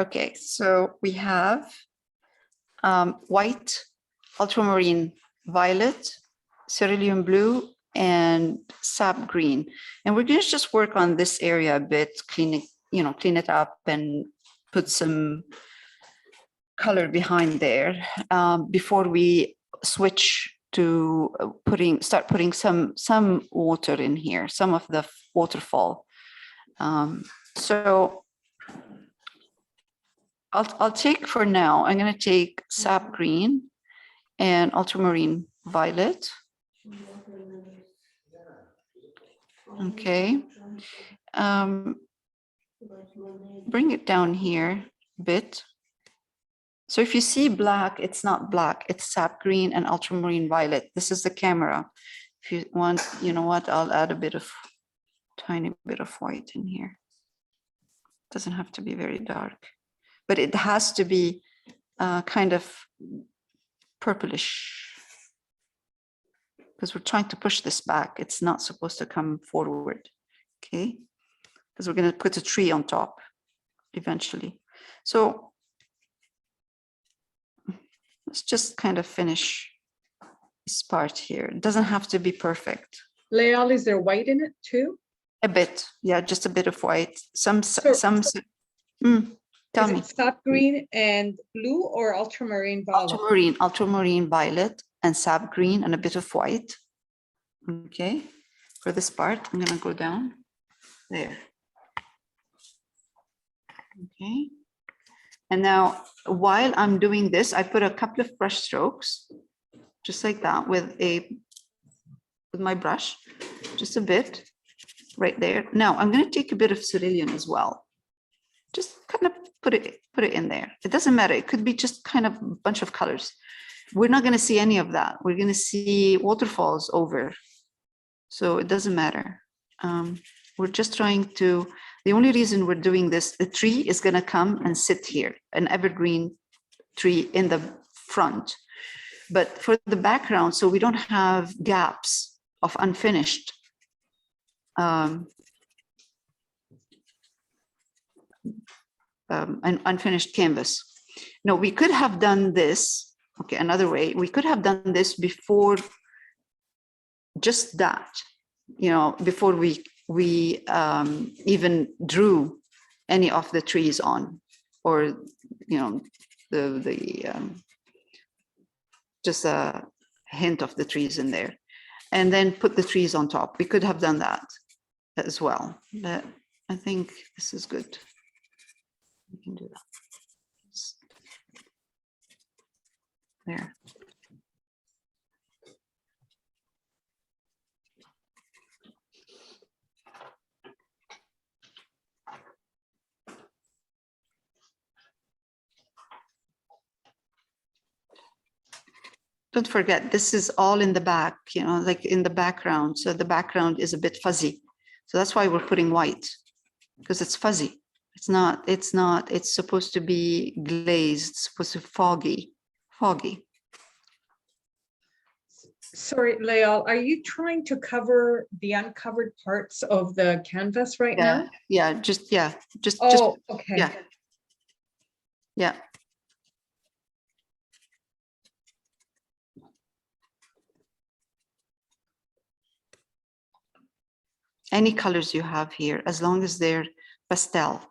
Okay, so we have white, ultramarine violet, cerulean blue, and sap green. And we're going to just work on this area a bit, clean it up and put some color behind there before we switch to start putting some water in here, some of the waterfall. So I'll take for now, I'm going to take sap green and ultramarine violet. Okay. Bring it down here a bit. So if you see black, it's not black, it's sap green and ultramarine violet. This is the camera. If you want, you know what, I'll add a tiny bit of white in here. Doesn't have to be very dark, but it has to be kind of purplish because we're trying to push this back. It's not supposed to come forward, okay? Because we're going to put a tree on top eventually. So let's just kind of finish this part here. It doesn't have to be perfect. Layal, is there white in it too? A bit, yeah, just a bit of white. Tell me. Sap green and blue or ultramarine violet? Ultramarine violet and sap green and a bit of white. Okay, for this part, I'm gonna go down there. Okay, and now while I'm doing this, I put a couple of brush strokes, just like that, with my brush, just a bit right there. Now I'm going to take a bit of cerulean as well. Just kind of put it in there. It doesn't matter. It could be just kind of a bunch of colors. We're not going to see any of that. We're going to see waterfalls over. So it doesn't matter. We're just trying to, the only reason we're doing this, the tree is going to come and sit here, an evergreen tree in the front. But for the background, so we don't have gaps of unfinished an unfinished canvas. No, we could have done this. Okay, another way, we could have done this before just that, before we even drew any of the trees on, or just a hint of the trees in there, and then put the trees on top. We could have done that as well, but I think this is good. We can do that. There. Don't forget, this is all in the back, like in the background. So the background is a bit fuzzy. So that's why we're putting white, because it's fuzzy. It's supposed to be glazed, supposed to be foggy. Sorry, Layal, are you trying to cover the uncovered parts of the canvas right now? Yeah, just. Oh, okay. Yeah. Any colors you have here, as long as they're pastel.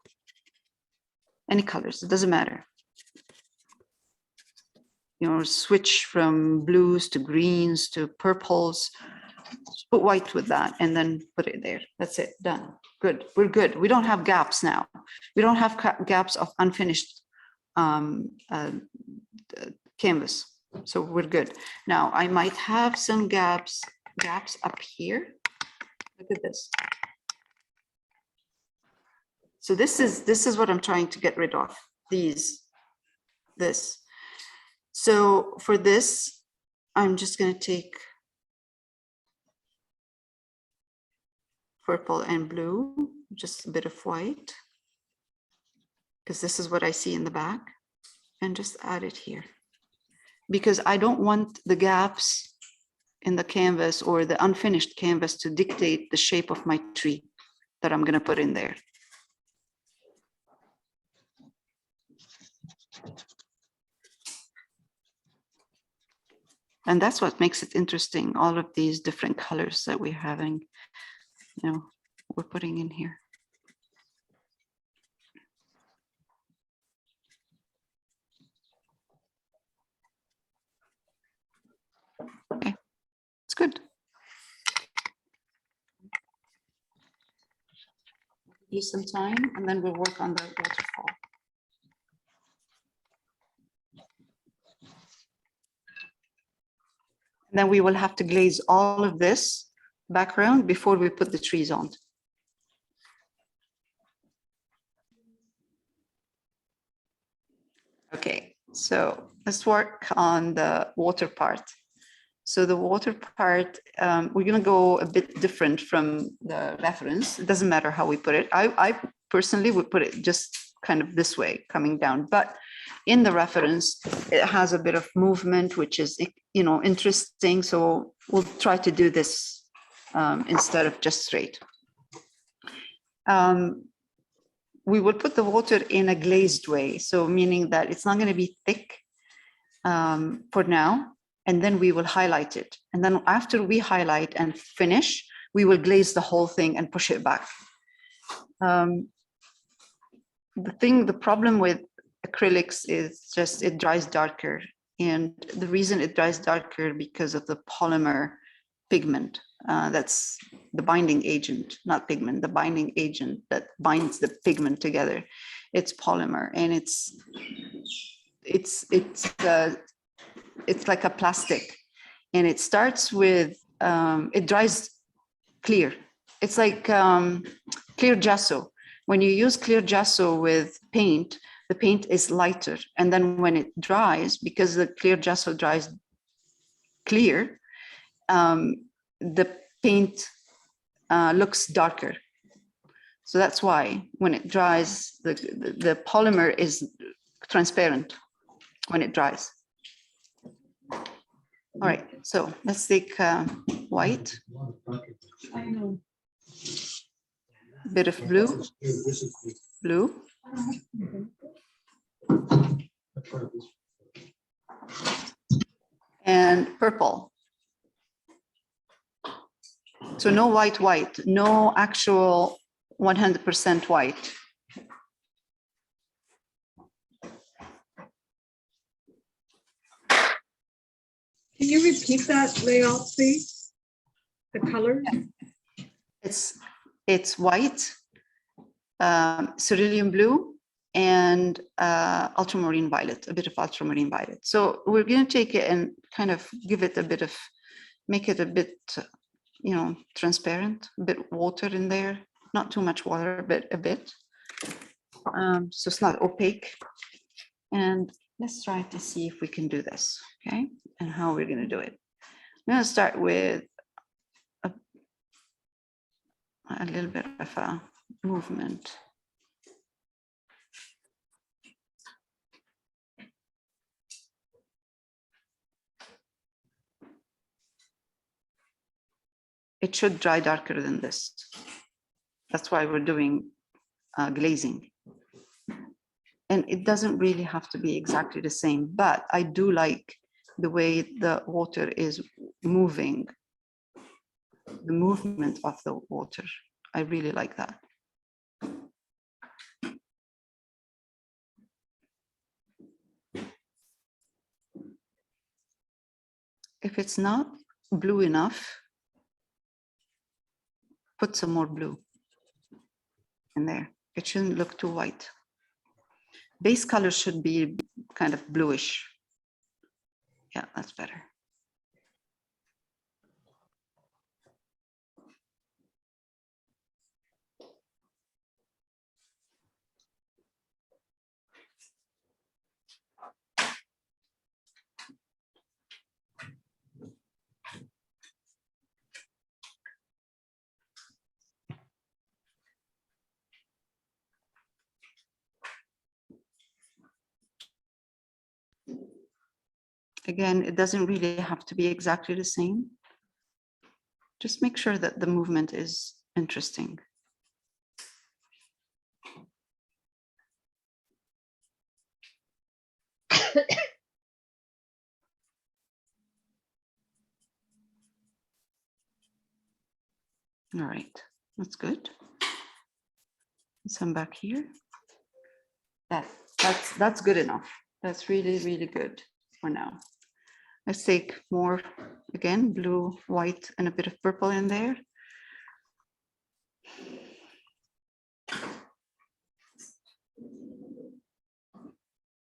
Any colors, it doesn't matter. Switch from blues to greens to purples. Just put white with that and then put it there. That's it, done. Good, we're good. We don't have gaps now. We don't have gaps of unfinished canvas. So we're good. Now I might have some gaps up here. Look at this. So this is what I'm trying to get rid of, this. So for this, I'm just going to take purple and blue, just a bit of white, because this is what I see in the back, and just add it here. Because I don't want the gaps in the canvas or the unfinished canvas to dictate the shape of my tree that I'm going to put in there. And that's what makes it interesting, all of these different colors that we're having, you know, we're putting in here. Okay, it's good. Use some time and then we'll work on the waterfall. And then we will have to glaze all of this background before we put the trees on. Okay, so let's work on the water part. So the water part, we're going to go a bit different from the reference. It doesn't matter how we put it. I personally would put it just kind of this way, coming down. But in the reference, it has a bit of movement, which is, you know, interesting. So we'll try to do this instead of just straight. We will put the water in a glazed way. So meaning that it's not going to be thick for now. And then we will highlight it. And then after we highlight and finish, we will glaze the whole thing and push it back. The problem with acrylics is just it dries darker. And the reason it dries darker because of the polymer pigment. That's the binding agent, not pigment, the binding agent that binds the pigment together. It's polymer and it's like a plastic, and it starts with, it dries clear. It's like clear gesso. When you use clear gesso with paint, the paint is lighter. And then when it dries, because the clear gesso dries clear, the paint looks darker. So that's why when it dries, the polymer is transparent when it dries. All right, so let's take white, bit of blue, and purple. So no white, no actual 100% white. Can you repeat that layout, please? The color? It's white, cerulean blue, and ultramarine violet, a bit of ultramarine violet. So we're going to take it and kind of give it a bit of, make it a bit, you know, transparent, a bit water in there, not too much water, but a bit. So it's not opaque. And let's try to see if we can do this, okay? And how we're going to do it. I'm going to start with a little bit of a movement. It should dry darker than this. That's why we're doing glazing. And it doesn't really have to be exactly the same, but I do like the way the water is moving, the movement of the water. I really like that. If it's not blue enough, put some more blue in there. It shouldn't look too white. Base color should be kind of bluish. Yeah, that's better. Again, it doesn't really have to be exactly the same. Just make sure that the movement is interesting. All right, that's good. Some back here. That's good enough. That's really, really good for now. Let's take more, again, blue, white, and a bit of purple in there.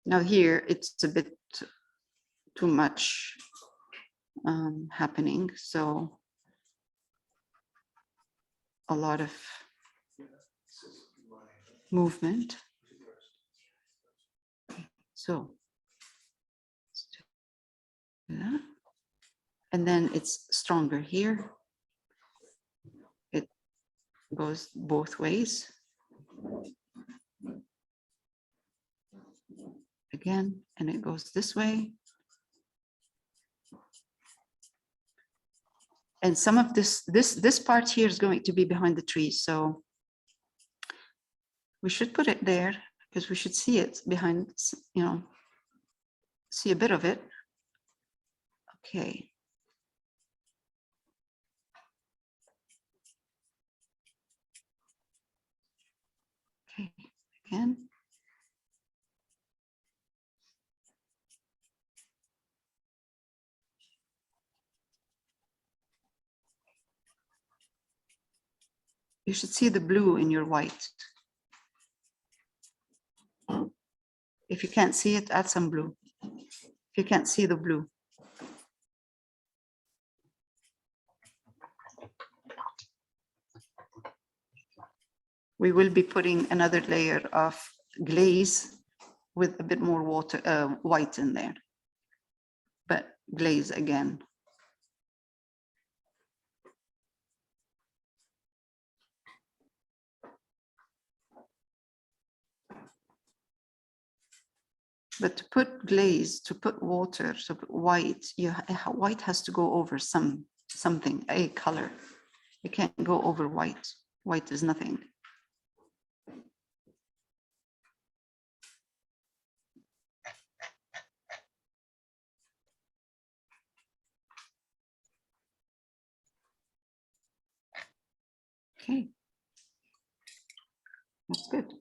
Now here, it's a bit too much happening, so a lot of movement. So let's do that. And then it's stronger here. It goes both ways. Again, and it goes this way. And some of this part here is going to be behind the trees, so we should put it there because we should see it behind, you know, see a bit of it. Okay. Okay, again. You should see the blue in your white. If you can't see it, add some blue. If you can't see the blue. We will be putting another layer of glaze with a bit more water, white in there, but glaze again. But to put glaze, to put water, to put white, white has to go over something, a color. You can't go over white. White is nothing. Okay, that's good.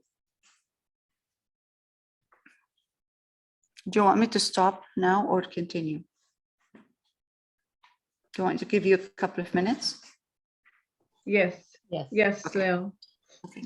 Do you want me to stop now or continue? Do you want to give you a couple of minutes? Yes, Yes. yes, Okay. Lil. Okay.